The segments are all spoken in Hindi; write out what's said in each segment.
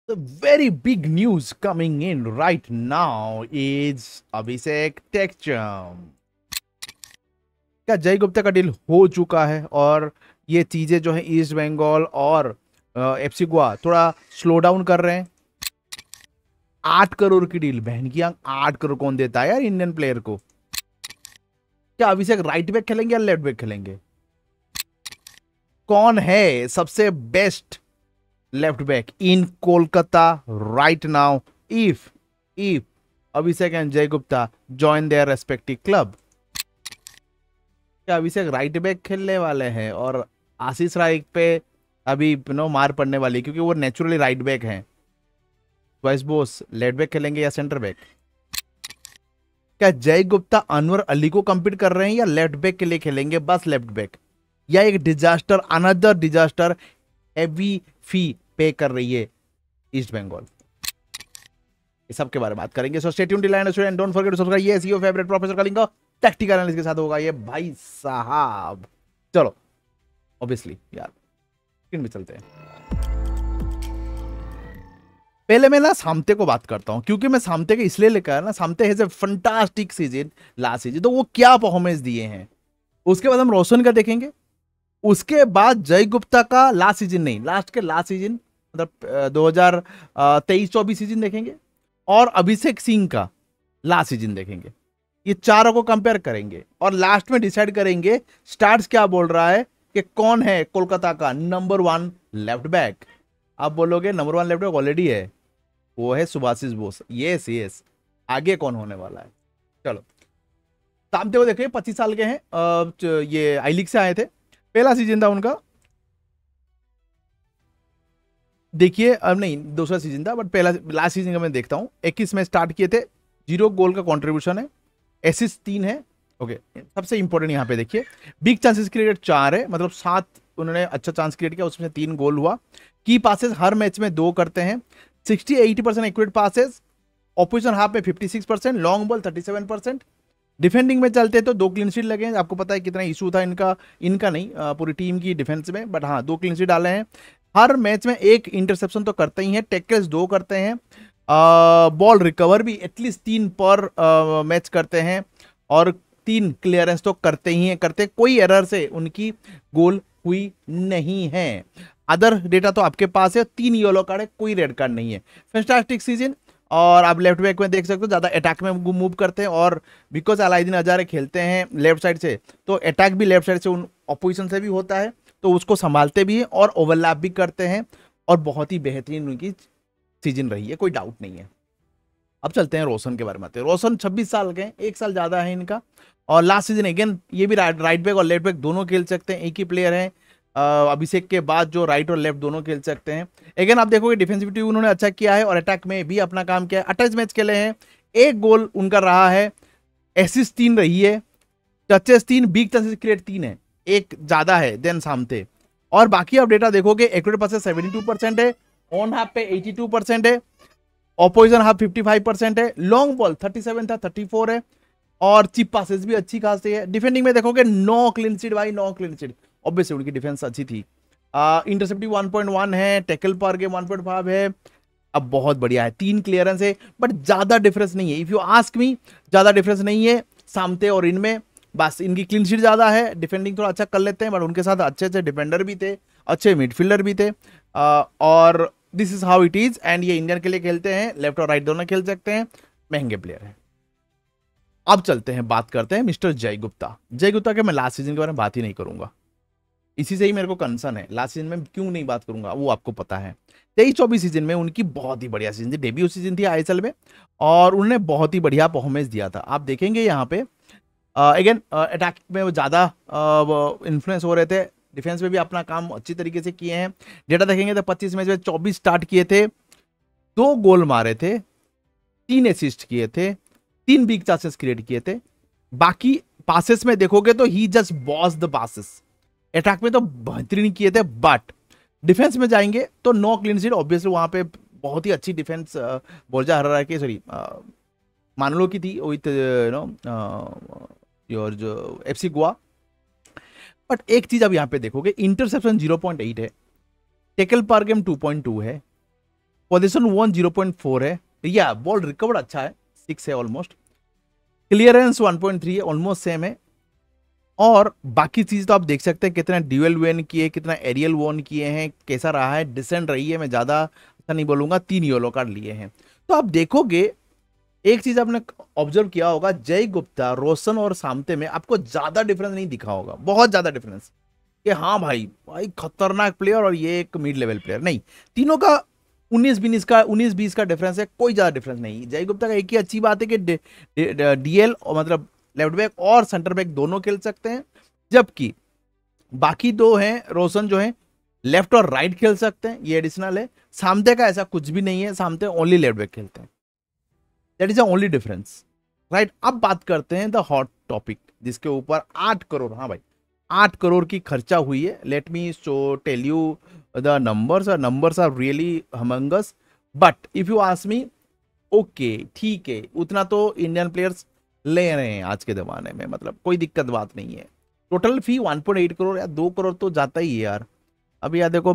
The very big news coming in right now is Abhishek Techcham. क्या जय गुप्ता का डील हो चुका है और ये चीजें जो है ईस्ट बंगाल और एफसी गोवा थोड़ा स्लो डाउन कर रहे हैं। 8 करोड़ की डील, बहन की आंख, 8 करोड़ कौन देता है यार इंडियन प्लेयर को। क्या अभिषेक राइट बैक खेलेंगे या लेफ्ट बैक खेलेंगे? कौन है सबसे best left back in Kolkata right now if Abhishek and Jay Gupta join their respective club? क्या अभिषेक राइट बैक खेलने वाले हैं और आशीष राय पे अभी मार पड़ने वाली है क्योंकि वो नेचुरली राइट बैक हैं। वाइस बोस लेफ्ट बैक खेलेंगे या सेंटर बैक? क्या जय गुप्ता अनवर अली को कंपीट कर रहे हैं या लेफ्ट बैक के लिए खेलेंगे बस लेफ्ट बैक, या एक डिजास्टर अनदर डिजास्टर हेवी फी पे कर रही है ईस्ट बंगाल? ये सब के बारे में बात करेंगे। So stay tuned till end and don't forget to subscribe. Yes your favourite professor Kalinga tactical analysis के साथ होगा ये भाई साहब। चलो ऑब्वियसली यार स्क्रीन में चलते हैं। पहले मैं ना सामते को बात करता हूं क्योंकि मैं सामते के इसलिए लेकर आया ना, सामते has a fantastic season last season, तो वो क्या परफॉर्मेंस दिए हैं। उसके बाद हम रोशन का देखेंगे, उसके बाद जय गुप्ता का लास्ट सीजन नहीं लास्ट के लास्ट सीजन मतलब 2023-24 सीजन देखेंगे और अभिषेक सिंह का लास्ट सीजन देखेंगे। ये चारों को कंपेयर करेंगे और लास्ट में डिसाइड करेंगे स्टार्स क्या बोल रहा है कि कौन है कोलकाता का नंबर 1 लेफ्ट बैक। आप बोलोगे नंबर 1 लेफ्ट बैक ऑलरेडी है, वो है सुभाषिस बोस। यस आगे कौन होने वाला है? चलो सामते को देखिए, 25 साल के हैं, ये आई लीग से आए थे, पहला सीजन था उनका। देखिए अब नहीं दूसरा सीजन था बट पहला लास्ट सीजन का मैं देखता हूं। 21 में स्टार्ट किए थे, 0 गोल का कंट्रीब्यूशन है, एसिस्ट 3 है। ओके सबसे इंपॉर्टेंट यहां पे देखिए बिग चांसेस क्रिएटेड 4 है, मतलब 7 उन्होंने अच्छा चांस क्रिएट किया, उसमें 3 गोल हुआ। की पासेस हर मैच में 2 करते हैं, 60-80% एक्यूरेट पासेस, ऑपोजिशन हाफ में 56%, लॉन्ग बॉल 37%। डिफेंडिंग में चलते तो 2 क्लीन शीट लगे हैं। आपको पता है कितना इशू था इनका नहीं पूरी टीम की डिफेंस में, बट हाँ 2 क्लीन शीट डाले हैं। हर मैच में 1 इंटरसेप्शन तो करते ही हैं, टैकल्स 2 करते हैं, बॉल रिकवर भी एटलीस्ट 3 पर मैच करते हैं और 3 क्लियरेंस तो करते ही हैं, करते कोई एरर से उनकी गोल हुई नहीं है। अदर डेटा तो आपके पास है, 3 येलो कार्ड है, कोई रेड कार्ड नहीं है। Fantastic season. और आप लेफ्ट बैक में देख सकते हो ज्यादा अटैक में मूव करते हैं और बिकॉज अलाउद्दीन हजारे खेलते हैं लेफ्ट साइड से तो अटैक भी लेफ्ट साइड से उन ऑपोजिशन से भी होता है, तो उसको संभालते भी हैं और ओवरलैप भी करते हैं और बहुत ही बेहतरीन उनकी सीजन रही है, कोई डाउट नहीं है। अब चलते हैं रोशन के बारे में। रोशन 26 साल के हैं, 1 साल ज्यादा है इनका, और लास्ट सीजन अगेन ये भी राइट बैक और लेफ्ट बैक दोनों खेल सकते हैं, एक ही प्लेयर है अभिषेक के बाद जो राइट और लेफ्ट दोनों खेल सकते हैं। अगेन आप देखोगे डिफेंसिविटी उन्होंने अच्छा किया है और अटैक में भी अपना काम किया है। 28 मैच खेले हैं, 1 गोल उनका रहा है, एसिस्ट 3 रही है, टचेस 3, बिग चांसेस क्रिएट 3 है, 1 ज्यादा है देन सामते। और बाकी आप डेटा देखोगे एक्यूरेट पासेस 72% है, ऑन हाफ पे 82% है, ऑपोजिशन हाफ 55% है, लॉन्ग बॉल 37 था 34 है और चिप पासेस भी अच्छी खासी है। डिफेंडिंग में देखोगे 9 क्लीन शीट भाई, 9 क्लीन शीट, ऑब्वियसली उनकी डिफेंस अच्छी थी। इंटरसेप्टिव 1.1 है, टैकल पर गेम 1.5 है, अब बहुत बढ़िया है, 3 क्लियरेंस है, बट ज्यादा डिफरेंस नहीं है। इफ यू आस्क मी ज्यादा डिफरेंस नहीं है सामते और इनमें, बस इनकी क्लीन शीट ज्यादा है, डिफेंडिंग थोड़ा अच्छा कर लेते हैं, बट उनके साथ अच्छे अच्छे डिफेंडर भी थे, अच्छे मिडफील्डर भी थे, और this is how it is. And ये इंडियन के लिए खेलते हैं, लेफ्ट और राइट दोनों खेल सकते हैं, महंगे प्लेयर है। अब चलते हैं बात करते हैं मिस्टर जय गुप्ता। जय गुप्ता के मैं लास्ट सीजन के बारे में बात ही नहीं करूंगा, इसी से ही मेरे को कंसर्न है। लास्ट सीजन में क्यों नहीं बात करूंगा वो आपको पता है। 23-24 सीजन में उनकी बहुत ही बढ़िया सीजन थी, डेब्यू सीजन थी आईएसएल में और उन्होंने बहुत ही बढ़िया परफॉर्मेंस दिया था। आप देखेंगे यहाँ पे अगेन अटैक में वो ज्यादा इन्फ्लुएंस हो रहे थे, डिफेंस में भी अपना काम अच्छी तरीके से किए हैं। डेटा देखेंगे तो 25 मैच में 24 स्टार्ट किए थे, 2 गोल मारे थे, 3 असिस्ट किए थे, 3 बिग चांसेस क्रिएट किए थे। बाकी पासेस में देखोगे तो he just boss the passes, attack में तो बेहतरीन किए थे, बट डिफेंस में जाएंगे तो 9 क्लीन शीट, ऑब्वियसली वहां पे बहुत ही अच्छी डिफेंस बोर्जा हरा की सॉरी मानलो की थी विथ योर जो एफसी गोवा। बट एक चीज अब यहाँ पे देखोगे, इंटरसेप्शन 0.8 है, टेकल पर गेम 2.2 है, पोजीशन 1 0.4 है, या बॉल रिकवर्ड अच्छा है 6 है ऑलमोस्ट, क्लियरेंस 1.3 है, ऑलमोस्ट सेम है। और बाकी चीज तो आप देख सकते हैं कितना ड्यूअल वन किए, कितना एरियल वन किए हैं, कैसा रहा है, डिसेंट रही है, मैं ज्यादा अच्छा नहीं बोलूंगा, 3 येलो कार्ड लिए हैं। तो आप देखोगे एक चीज आपने ऑब्जर्व किया होगा, जय गुप्ता, रोशन और सामते में आपको ज्यादा डिफरेंस नहीं दिखा होगा, बहुत ज्यादा डिफरेंस कि हाँ भाई भाई खतरनाक प्लेयर और ये एक मिड लेवल प्लेयर नहीं, तीनों का 19-20 का डिफरेंस है, कोई ज्यादा डिफरेंस नहीं। जय गुप्ता का एक ही अच्छी बात है कि डीएल मतलब लेफ्ट बैक और सेंटर बैक दोनों खेल सकते हैं, जबकि बाकी दो हैं रोशन जो है लेफ्ट और राइट खेल सकते हैं, ये एडिशनल है। सामते का ऐसा कुछ भी नहीं है, सामते ओनली लेफ्ट बैक खेलते हैं, that is the only difference, right. अब बात करते हैं द हॉट टॉपिक जिसके ऊपर 8 करोड़, हाँ भाई 8 करोड़ की खर्चा हुई है। Let me show tell you the numbers are really humongous, but if you ask me, okay ठीक है, उतना तो इंडियन प्लेयर्स ले रहे हैं आज के ज़माने में, मतलब कोई दिक्कत बात नहीं है। टोटल फी 1.8 करोड़ या 2 करोड़ तो जाता ही है यार। अभी यार देखो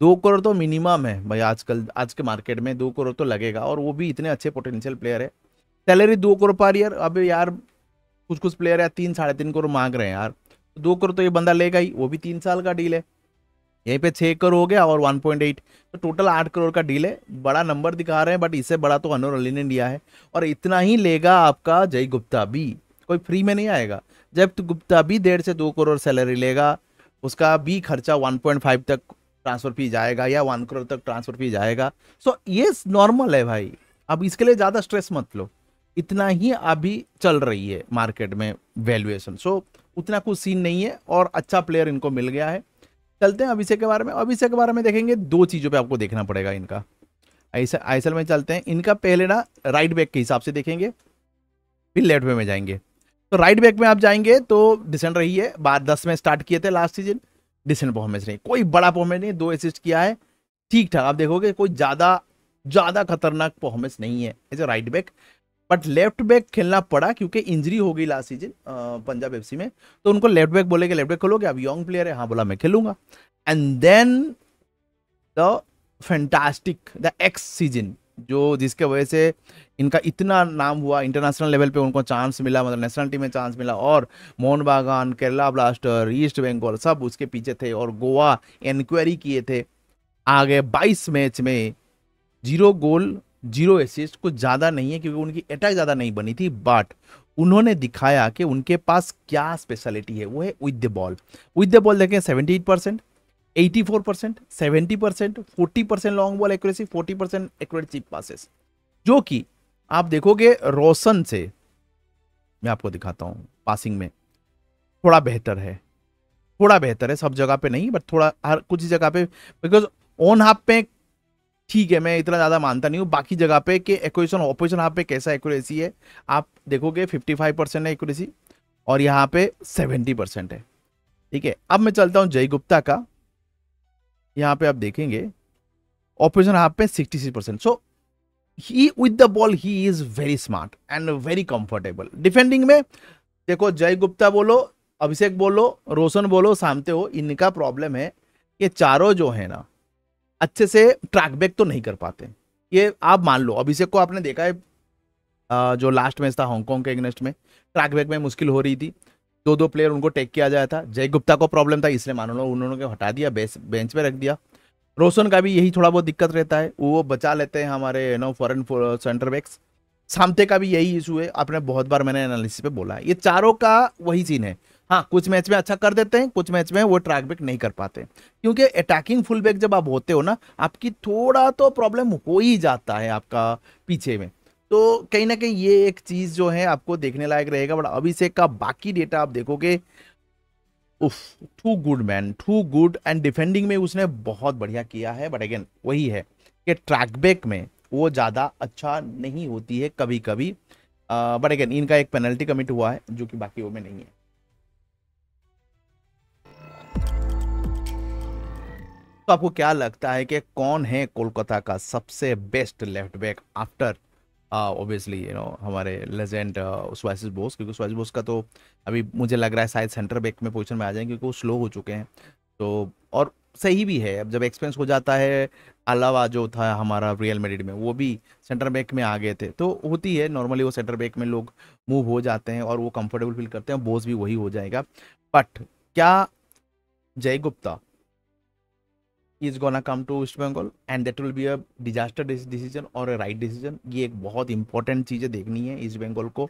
2 करोड़ तो मिनिमम है भाई, आजकल आज के मार्केट में 2 करोड़ तो लगेगा, और वो भी इतने अच्छे पोटेंशियल प्लेयर है। सैलरी 2 करोड़ पर ईयर, अभी यार कुछ कुछ प्लेयर यार 3-3.5 करोड़ मांग रहे हैं यार, 2 करोड़ तो ये बंदा लेगा ही, वो भी 3 साल का डील है। यहीं पे 6 करोड़ हो गया और 1.8, तो टोटल 8 करोड़ का डील है। बड़ा नंबर दिखा रहे हैं, बट इससे बड़ा तो अनवर अली ने लिया है, और इतना ही लेगा आपका जय गुप्ता भी, कोई फ्री में नहीं आएगा। जब तो गुप्ता भी 1.5 से 2 करोड़ सैलरी लेगा, उसका भी खर्चा 1.5 तक ट्रांसफर फी जाएगा, या 1 करोड़ तक ट्रांसफर फी जाएगा। सो ये नॉर्मल है भाई, अब इसके लिए ज़्यादा स्ट्रेस मत लो, इतना ही अभी चल रही है मार्केट में वैल्यूएशन। सो उतना कुछ सीन नहीं है, और अच्छा प्लेयर इनको मिल गया है। चलते हैं अभिषेक के बारे में। अभिषेक के बारे में देखेंगे, 2 चीज़ों पे आपको देखना पड़ेगा इनका। आईएसएल में चलते हैं, इनका पहले ना राइट बैक के हिसाब से देखेंगे, फिर लेफ्ट बैक में जाएंगे। तो राइट बैक में आप जाएंगे तो डिसेंट रही है, बाद 10 में स्टार्ट किए थे लास्ट सीजन, डिसेंट परफॉर्मेंस नहीं, कोई बड़ा परफॉर्मेंस नहीं, 2 असिस्ट किया है, ठीक ठाक। आप देखोगे कोई ज़्यादा खतरनाक परफॉर्मेंस नहीं है as a right back, but left back खेलना पड़ा क्योंकि इंजरी हो गई लास्ट सीजन पंजाब एफसी में, तो उनको लेफ्ट बैक बोले कि लेफ्ट बैक खोलोगे, अब यंग प्लेयर है, हाँ बोला मैं खेलूंगा। And then the fantastic the ex season, जो जिसके वजह से इनका इतना नाम हुआ, इंटरनेशनल लेवल पे उनको चांस मिला, मतलब नेशनल टीम में चांस मिला, और मोहन बागान, केरला ब्लास्टर, ईस्ट बंगाल सब उसके पीछे थे, और गोवा इंक्वायरी किए थे। आगे 22 मैच में 0 गोल 0 असिस्ट, कुछ ज़्यादा नहीं है क्योंकि उनकी अटैक ज़्यादा नहीं बनी थी, बट उन्होंने दिखाया कि उनके पास क्या स्पेशलिटी है, वो है with the ball. With the ball देखें 78%, 84%, 70%, 40% long ball accuracy, 40% accurate chip passes, जो कि आप देखोगे रोशन से, मैं आपको दिखाता हूँ, पासिंग में थोड़ा बेहतर है, सब जगह पे नहीं, बट थोड़ा हर कुछ जगह पे, बिकॉज ऑन हाफ पे ठीक है, मैं इतना ज़्यादा मानता नहीं हूँ, बाकी जगह पे कि एक्वेशन ऑपोजिशन हाफ पे कैसा एक्यूरेसी है आप देखोगे, 55% है एक्यूरेसी, और यहाँ पे 70% है, ठीक है। अब मैं चलता हूँ जय गुप्ता का, यहाँ पे आप देखेंगे ऑपोजिशन हाफ पे 66%। So he with the ball he is very smart and very comfortable. Defending में देखो, जय गुप्ता बोलो, अभिषेक बोलो, रोशन बोलो, सामते हो, इनका प्रॉब्लम है कि चारों जो है ना अच्छे से ट्रैक बैक तो नहीं कर पाते। ये आप मान लो, अभिषेक को आपने देखा है जो लास्ट मैच था हांगकांग के अगेंस्ट में, ट्रैक बैक में मुश्किल हो रही थी, 2 प्लेयर उनको टेक किया जाया था। जय गुप्ता को प्रॉब्लम था, इसलिए मान लो उन्होंने हटा दिया, बेंच पे रख दिया। रोशन का भी यही थोड़ा बहुत दिक्कत रहता है, वो बचा लेते हैं हमारे फॉरेन सेंटर बैक्स। सामते का भी यही इशू है, आपने बहुत बार मैंने एनालिसिस पे बोला है, ये चारों का वही सीन है। हाँ, कुछ मैच में अच्छा कर देते हैं, कुछ मैच में वो ट्रैक बैक नहीं कर पाते, क्योंकि अटैकिंग फुल बैक जब आप होते हो ना, आपकी थोड़ा तो प्रॉब्लम हो ही जाता है आपका पीछे में। तो कहीं ना कहीं ये एक चीज जो है आपको देखने लायक रहेगा। बट अभिषेक का बाकी डेटा आप देखोगे, उफ, too good man, too good, and defending में उसने बहुत बढ़िया किया है। बट अगेन वही है कि ट्रैक बैक में वो ज़्यादा अच्छा नहीं होती है कभी कभी। बट अगेन इनका एक पेनल्टी कमिट हुआ है जो कि बाकी वो में नहीं है। तो आपको क्या लगता है कि कौन है कोलकाता का सबसे best left back after obviously हमारे लेजेंड सुवासिस बोस? क्योंकि सुवासिस बोस का तो अभी मुझे लग रहा है शायद सेंटर बैक में पोजीशन में आ जाएंगे क्योंकि वो स्लो हो चुके हैं। तो और सही भी है। अब जब एक्सपेंस हो जाता है, अलावा जो था हमारा रियल मैड्रिड में, वो भी सेंटर बैक में आ गए थे, तो होती है नॉर्मली, वो सेंटर बैक में लोग मूव हो जाते हैं और वो कंफर्टेबल फील करते हैं, बोस भी वही हो जाएगा। बट क्या Jay Gupta is gonna come to East Bengal and that will be a disaster decision और अ राइट डिसीजन? ये एक बहुत इंपॉर्टेंट चीज़ देखनी है ईस्ट बंगाल को।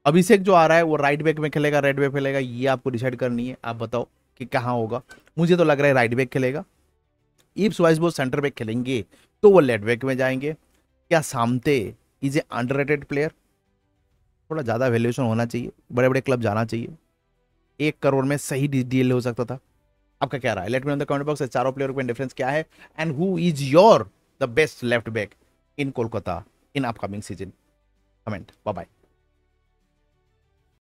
अभिषेक जो आ रहा है वो राइट बैक में खेलेगा, रेड बैक खेलेगा, ये आपको डिसाइड करनी है। आप बताओ कि कहाँ होगा। मुझे तो लग रहा है राइट बैक खेलेगा। इफ सुआइसबोस सेंटर बैक खेलेंगे तो वो लेफ्ट बैक में जाएंगे। क्या सामते इज ए अंडररेटेड प्लेयर? थोड़ा ज़्यादा वैल्यूएशन होना चाहिए, बड़े बड़े क्लब जाना चाहिए। 1 करोड़ में सही डील हो सकता था। आपका क्या रहा है? Let me know in the comment box. चारों प्लेयर में डिफरेंस क्या है and who is your the best left back in Kolkata in upcoming season? Comment. Bye bye.